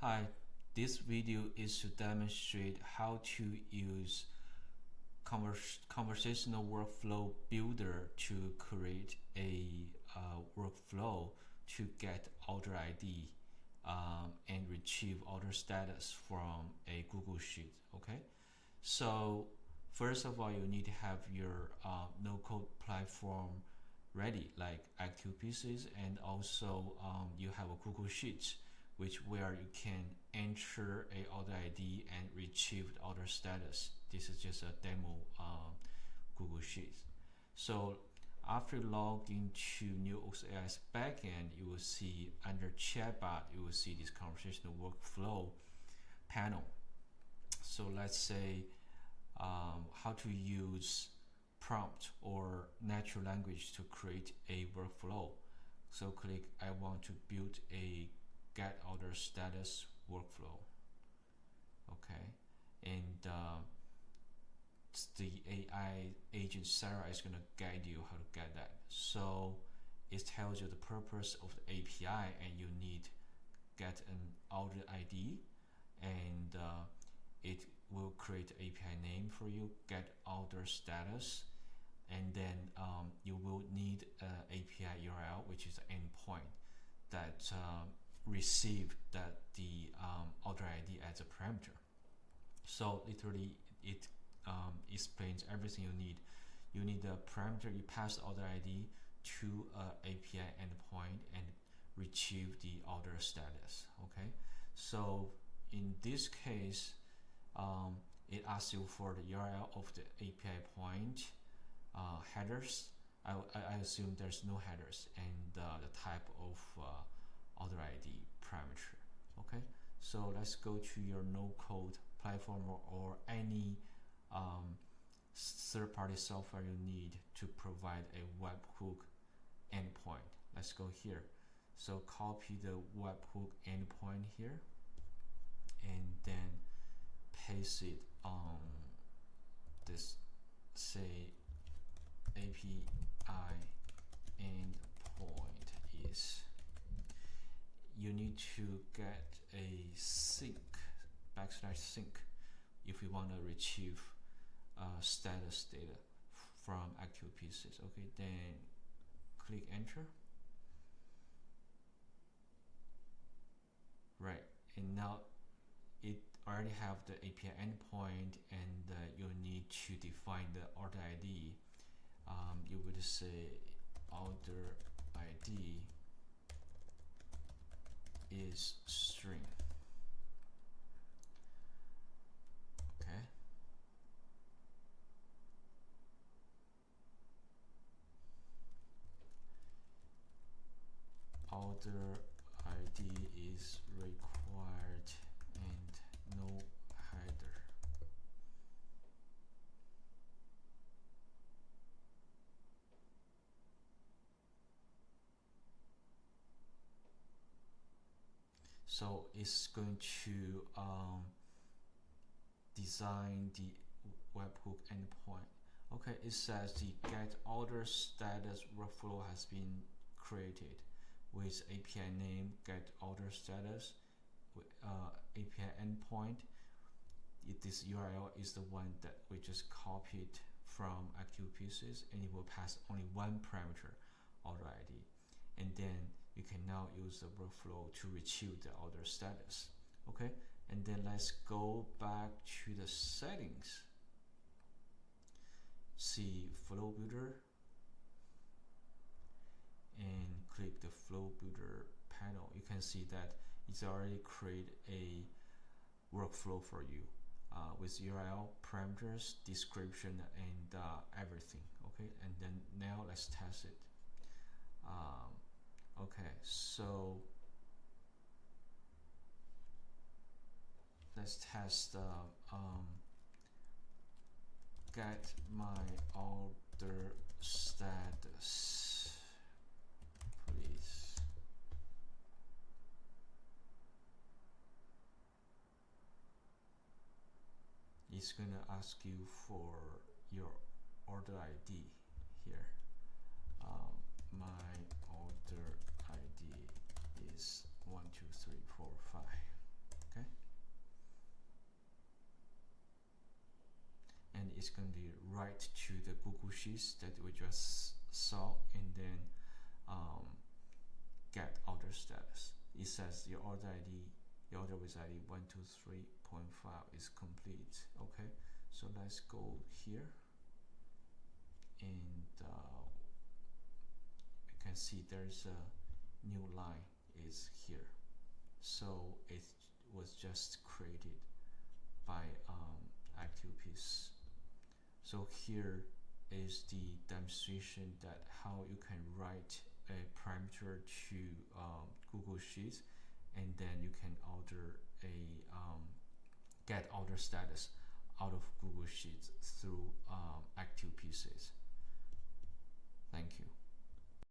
Hi, this video is to demonstrate how to use conversational workflow builder to create a workflow to get order ID and retrieve order status from a Google Sheet. Okay, so first of all, you need to have your no-code platform ready, like active pieces, and also you have a Google Sheets, which where you can enter a order ID and retrieve the order status. This is just a demo Google Sheets. So after you log into newoaks.ai's backend, you will see under chatbot, you will see this conversational workflow panel. So let's say how to use prompt or natural language to create a workflow. So click I want to build a get order status workflow. Okay, and the AI agent Sarah is going to guide you how to get that. So it tells you the purpose of the API, and you need get an order ID, and it will create API name for you, get order status, and then you will need API URL, which is an endpoint that receive that the order ID as a parameter. So literally, it explains everything you need. You need the parameter, you pass the order ID to API endpoint and retrieve the order status. Okay, so in this case, it asks you for the URL of the API point, headers. I assume there's no headers, and the type of order ID parameter. Okay, so let's go to your no-code platform or any third-party software you need to provide a webhook endpoint. Let's go here. So copy the webhook endpoint here, and then paste it on this, say API endpoint is. You need to get a sync /sync if you want to retrieve status data from active pieces. Okay, then click enter. Right, and now it already have the API endpoint, and you need to define the order ID. You would say order ID is string. Okay. Order ID is required and no header. So it's going to design the webhook endpoint. Okay, it says the get order status workflow has been created with API name get order status, API endpoint. This URL is the one that we just copied from active pieces, and it will pass only one parameter, order ID, and then you can now use the workflow to retrieve the order status. Okay, and then let's go back to the settings. See flow builder, and click the flow builder panel. You can see that it's already created a workflow for you with URL, parameters, description, and everything. Okay, and then now let's test it. Okay, so let's test get my order status, please. It's gonna ask you for your order ID here. My order ID is 1, 2, 3, 4, 5. basically write to the Google Sheets that we just saw, and then get order status. It says your order ID, your order with ID 123.5 is complete. Okay, so let's go here, and you can see there's a new line is here. So it was just created by ActivePiece. So here is the demonstration that how you can write a parameter to Google Sheets, and then you can order a get order status out of Google Sheets through ActivePieces. Thank you.